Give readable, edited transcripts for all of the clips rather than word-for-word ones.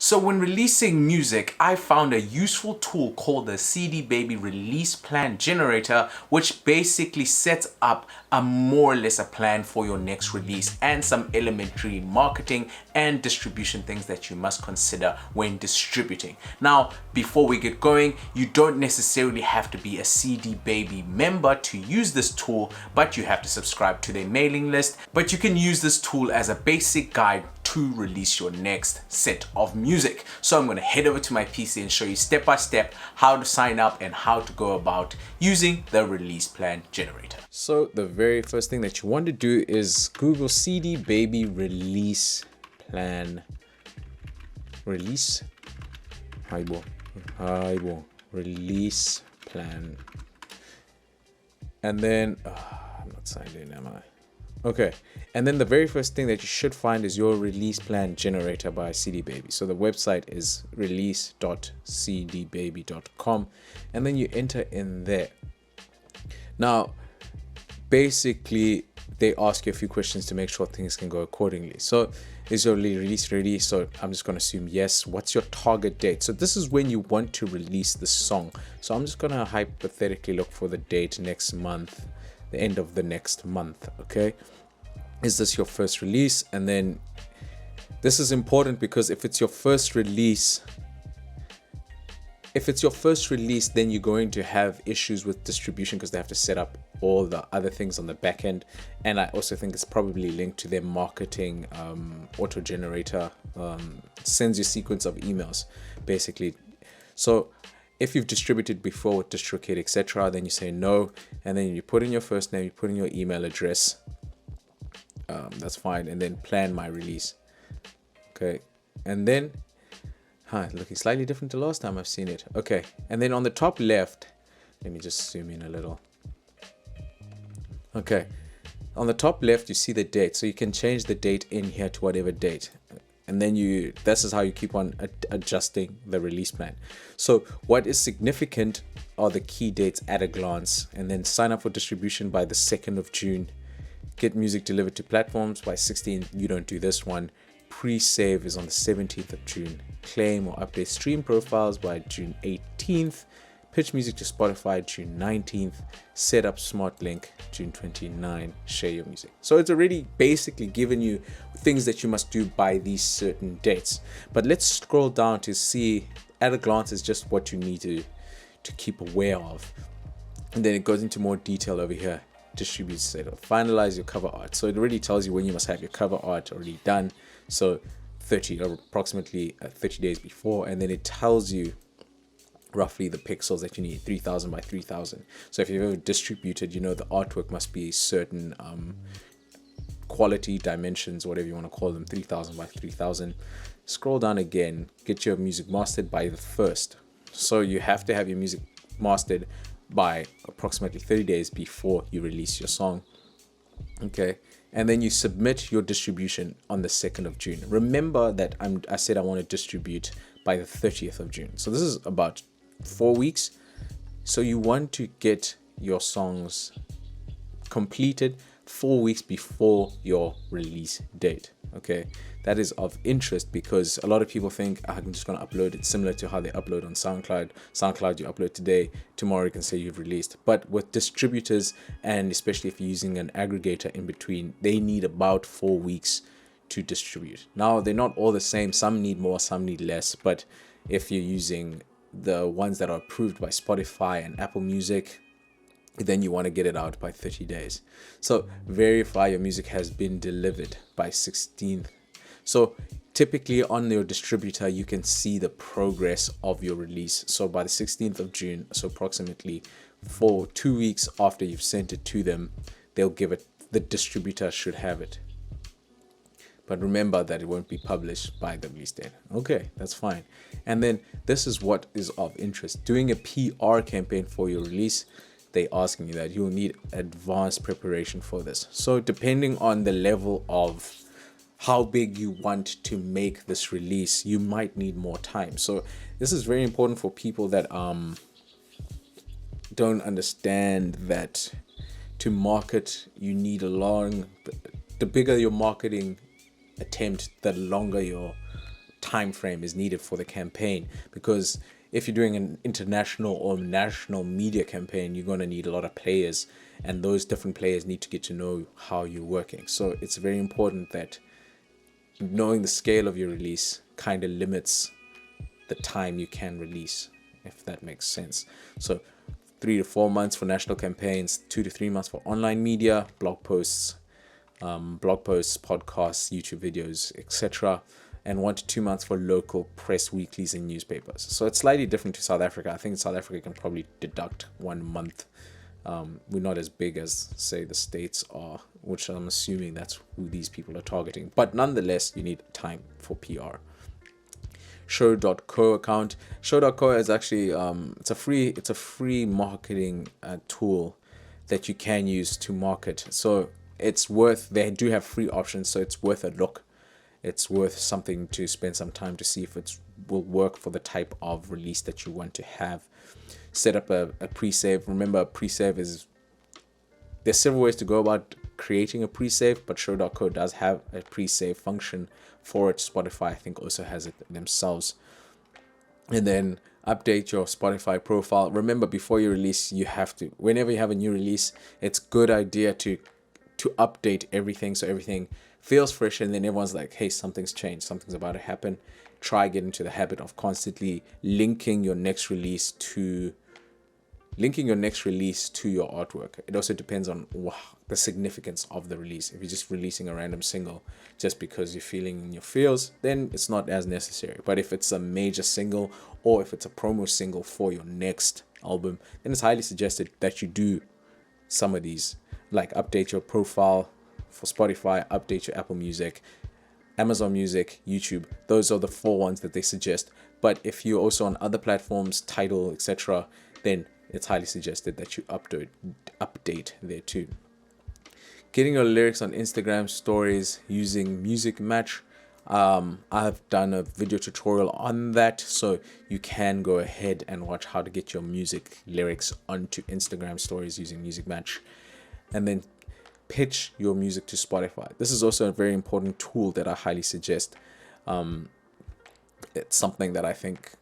So when releasing music, I found a useful tool called the CDbaby Release Plan Generator, which basically sets up a more or less a plan for your next release and some elementary marketing and distribution things that you must consider when distributing. Now, before we get going, you don't necessarily have to be a CDbaby member to use this tool, but you have to subscribe to their mailing list. But you can use this tool as a basic guide to release your next set of music. So I'm going to head over to my PC and show you step by step how to sign up and how to go about using the release plan generator. So the very first thing that you want to do is Google CDbaby Release Plan Release Plan, and then I'm not signed in, am I? Okay, and then the very first thing that you should find is your release plan generator by CDbaby. So the website is release.cdbaby.com, and then you enter in there. Now, basically, they ask you a few questions to make sure things can go accordingly. So, is your release ready? So I'm just going to assume yes. What's your target date? So this is when you want to release the song. So I'm just going to hypothetically look for the date next month, the end of the next month. Okay, is this your first release? And then this is important because if it's your first release, then you're going to have issues with distribution because they have to set up all the other things on the back end. And I also think it's probably linked to their marketing auto generator, sends you a sequence of emails basically. So if you've distributed before with DistroKid, etc., then you say no, and then you put in your first name, you put in your email address. That's fine, and then plan my release. Okay, and then looking slightly different to last time I've seen it. Okay, and then on the top left, let me just zoom in a little. Okay, on the top left you see the date, so you can change the date in here to whatever date. And then this is how you keep on adjusting the release plan. So what is significant are the key dates at a glance, and then sign up for distribution by the 2nd of June. Get music delivered to platforms by 16th. You don't do this one. Pre-save is on the 17th of June. Claim or update stream profiles by June 18th. Pitch music to Spotify June 19th. Set up smart link June 29th. Share your music. So it's already basically given you things that you must do by these certain dates. But let's scroll down to see at a glance is just what you need to keep aware of. And then it goes into more detail over here. Distribute set up. Finalize your cover art. So it already tells you when you must have your cover art already done. So approximately 30 days before, and then it tells you roughly the pixels that you need, 3000 by 3000. So if you've ever distributed, you know the artwork must be certain quality, dimensions, whatever you want to call them, 3000 by 3000. Scroll down again, get your music mastered by the 1st. So you have to have your music mastered by approximately 30 days before you release your song. Okay, and then you submit your distribution on the 2nd of June. Remember that I said I want to distribute by the 30th of June. So this is about 4 weeks. So you want to get your songs completed 4 weeks before your release date. Okay, that is of interest because a lot of people think I'm just going to upload it similar to how they upload on SoundCloud. SoundCloud, you upload today, tomorrow you can say you've released. But with distributors, and especially if you're using an aggregator in between, they need about 4 weeks to distribute. Now, they're not all the same. Some need more, some need less. But if you're using the ones that are approved by Spotify and Apple Music, then you want to get it out by 30 days. So verify your music has been delivered by 16th. So typically on your distributor, you can see the progress of your release. So by the 16th of June, so approximately for 2 weeks after you've sent it to them, they'll give it, the distributor should have it. But remember that it won't be published by the release date. Okay, that's fine. And then this is what is of interest. Doing a PR campaign for your release, they asking you that you'll need advanced preparation for this. So depending on the level of how big you want to make this release, you might need more time. So this is very important for people that don't understand that to market you need the bigger your marketing attempt, the longer your time frame is needed for the campaign, because if you're doing an international or national media campaign, you're going to need a lot of players, and those different players need to get to know how you're working. So it's very important that knowing the scale of your release kind of limits the time you can release, if that makes sense. So 3 to 4 months for national campaigns, 2 to 3 months for online media, blog posts, podcasts, YouTube videos, etc., and 1 to 2 months for local press weeklies and newspapers. So it's slightly different to South Africa. I think in South Africa can probably deduct 1 month. We're not as big as, say, the States are, which I'm assuming that's who these people are targeting. But nonetheless, you need time for PR. Show.co account. Show.co is actually it's a free marketing tool that you can use to market. So they do have free options, so it's worth a look. It's worth something to spend some time to see if it will work for the type of release that you want to have. Set up a pre-save. Remember, a pre-save there's several ways to go about creating a pre-save, but Show.co does have a pre-save function for it. Spotify, I think, also has it themselves. And then update your Spotify profile. Remember, before you release, whenever you have a new release, it's a good idea to update everything so everything feels fresh, and then everyone's like, hey, something's changed, something's about to happen. Try get into the habit of constantly linking your next release to your artwork. It also depends on the significance of the release. If you're just releasing a random single just because you're feeling in your feels, then it's not as necessary. But if it's a major single, or if it's a promo single for your next album, then it's highly suggested that you do some of these, like update your profile for Spotify, update your Apple Music, Amazon Music, YouTube. Those are the 4 ones that they suggest. But if you're also on other platforms, Tidal, etc., then it's highly suggested that you update there too. Getting your lyrics on Instagram stories using Music Match. I've done a video tutorial on that, so you can go ahead and watch how to get your music lyrics onto Instagram stories using Music Match. And then pitch your music to Spotify. This is also a very important tool that I highly suggest. It's something that I think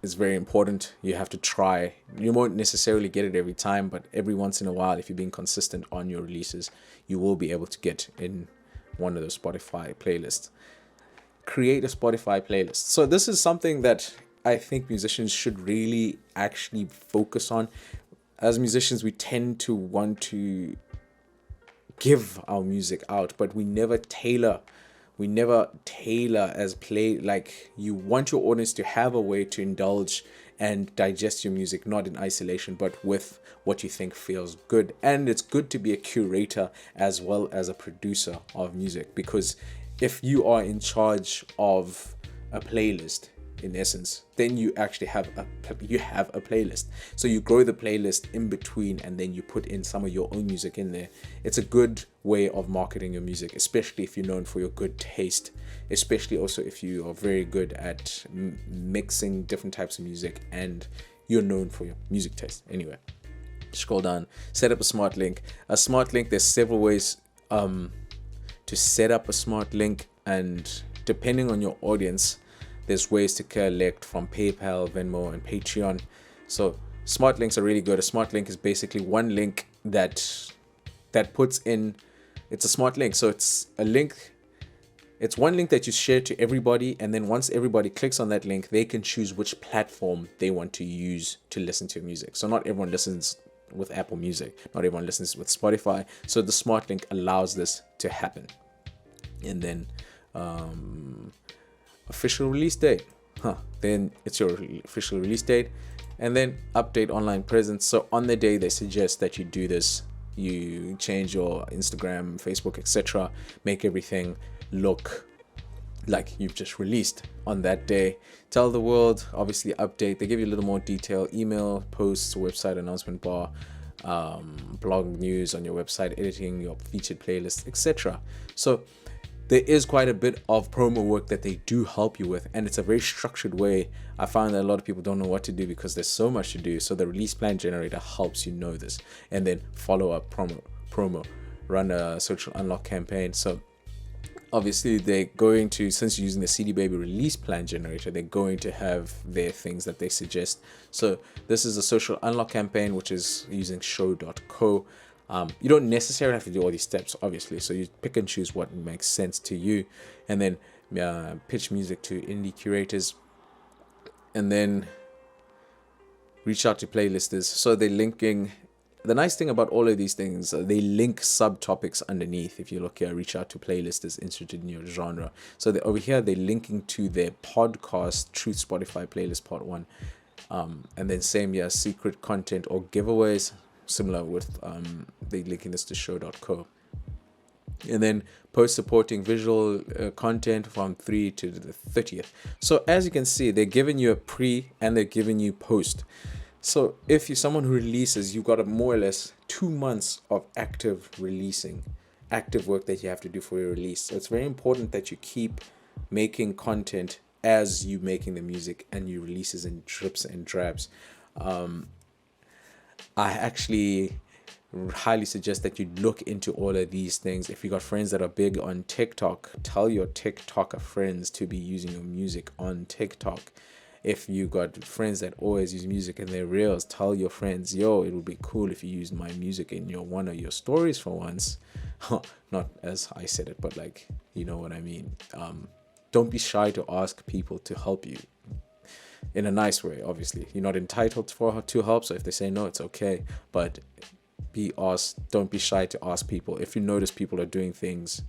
is very important. You have to try. You won't necessarily get it every time, but every once in a while, if you're being consistent on your releases, you will be able to get in one of those Spotify playlists. Create a Spotify playlist. So this is something that I think musicians should really actually focus on. As musicians, we tend to want to give our music out, but we never tailor as play. Like, you want your audience to have a way to indulge and digest your music, not in isolation, but with what you think feels good. And it's good to be a curator as well as a producer of music, because if you are in charge of a playlist, in essence, then you actually have a playlist. So you grow the playlist in between, and then you put in some of your own music in there. It's a good way of marketing your music, especially if you're known for your good taste, especially also if you are very good at mixing different types of music and you're known for your music taste. Anyway, scroll down, set up a smart link. A smart link, there's several ways to set up a smart link, and depending on your audience, there's ways to collect from PayPal, Venmo, and Patreon. So smart links are really good. A smart link is basically one link that puts in, it's a smart link. So it's a link, it's one link that you share to everybody, and then once everybody clicks on that link, they can choose which platform they want to use to listen to your music. So not everyone listens with Apple Music, not everyone listens with Spotify. So the smart link allows this to happen. And then official release date, then it's your official release date, and then update online presence. So on the day they suggest that you do this, you change your Instagram, Facebook, etc., make everything look like you've just released on that day. Tell the world, obviously update. They give you a little more detail: email, posts, website announcement bar, blog news on your website, editing your featured playlist, etc. So there is quite a bit of promo work that they do help you with, and it's a very structured way. I find that a lot of people don't know what to do because there's so much to do. So the release plan generator helps you know this, and then follow up promo, run a social unlock campaign. So obviously they're going to, since you're using the CDbaby Release Plan Generator, they're going to have their things that they suggest. So this is a social unlock campaign, which is using show.co. You don't necessarily have to do all these steps, obviously. So you pick and choose what makes sense to you, and then pitch music to indie curators, and then reach out to playlisters. So they're linking. The nice thing about all of these things, they link subtopics underneath. If you look here, reach out to playlisters interested in your genre. So over here, they're linking to their podcast, Truth Spotify playlist part 1. And then same here, secret content or giveaways, similar with they linking this to show.co. And then post supporting visual content from 3 to the 30th. So as you can see, they're giving you a pre and they're giving you post. So if you're someone who releases, you've got more or less 2 months of active releasing, active work that you have to do for your release. So it's very important that you keep making content as you making the music and you releases in drips and drabs. I actually highly suggest that you look into all of these things. If you got friends that are big on TikTok, tell your TikToker friends to be using your music on TikTok. If you got friends that always use music in their reels, tell your friends, yo, it would be cool if you used my music in one of your stories for once. Not as I said it, but like, you know what I mean. Don't be shy to ask people to help you in a nice way. Obviously, you're not entitled to help, so if they say no, it's okay, but don't be shy to ask people. If you notice people are doing things,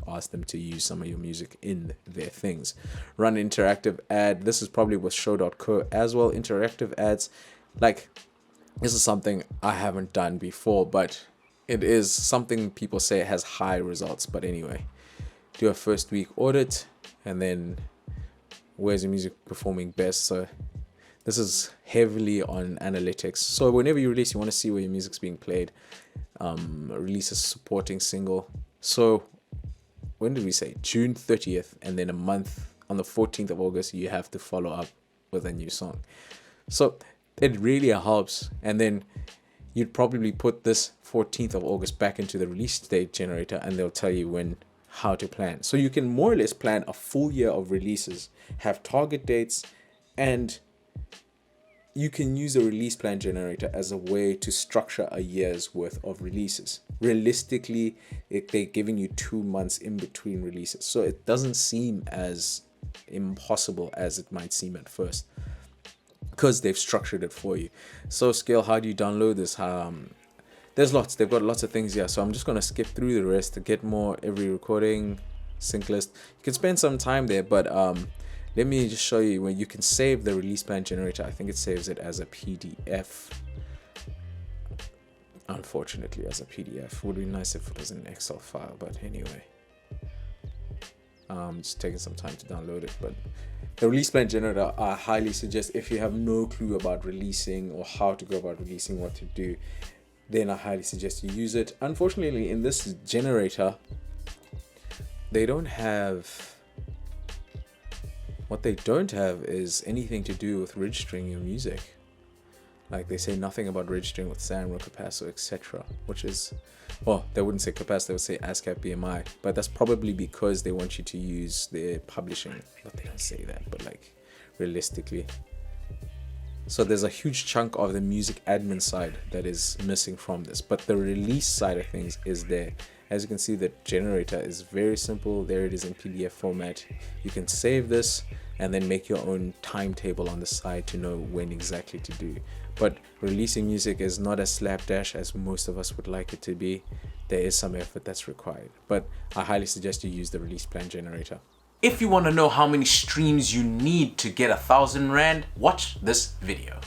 ask them to use some of your music in their things. Run interactive ad. This is probably with show.co as well. Interactive ads, like, this is something I haven't done before, but it is something people say has high results. But anyway, do a first week audit, and then where's your music performing best. So this is heavily on analytics. So whenever you release, you want to see where your music's being played. Release a supporting single. So when did we say? June 30th, and then a month on the 14th of August, you have to follow up with a new song. So it really helps. And then you'd probably put this 14th of August back into the release date generator, and they'll tell you how to plan. So you can more or less plan a full year of releases, have target dates, and you can use a release plan generator as a way to structure a year's worth of releases. Realistically, they're giving you 2 months in between releases. So it doesn't seem as impossible as it might seem at first, because they've structured it for you. So Scale, how do you download this? There's lots. They've got lots of things here. So I'm just going to skip through the rest to get more every recording, sync list. You can spend some time there, but let me just show you where you can save the release plan generator. I think it saves it as a PDF. Unfortunately, as a PDF. Would be nice if it was an Excel file, but anyway. Just taking some time to download it. But the release plan generator, I highly suggest, if you have no clue about releasing or how to go about releasing, what to do, then I highly suggest you use it. Unfortunately, in this generator, they don't have... What they don't have is anything to do with registering your music. Like, they say nothing about registering with SAMRO, Capasso, etc. Which is, well, they wouldn't say Capasso, they would say ASCAP BMI. But that's probably because they want you to use their publishing. But they don't say that, but like, realistically. So there's a huge chunk of the music admin side that is missing from this. But the release side of things is there. As you can see, the generator is very simple. There it is in PDF format. You can save this and then make your own timetable on the side to know when exactly to do. But releasing music is not as slapdash as most of us would like it to be. There is some effort that's required. But I highly suggest you use the release plan generator. If you want to know how many streams you need to get 1,000 Rand, watch this video.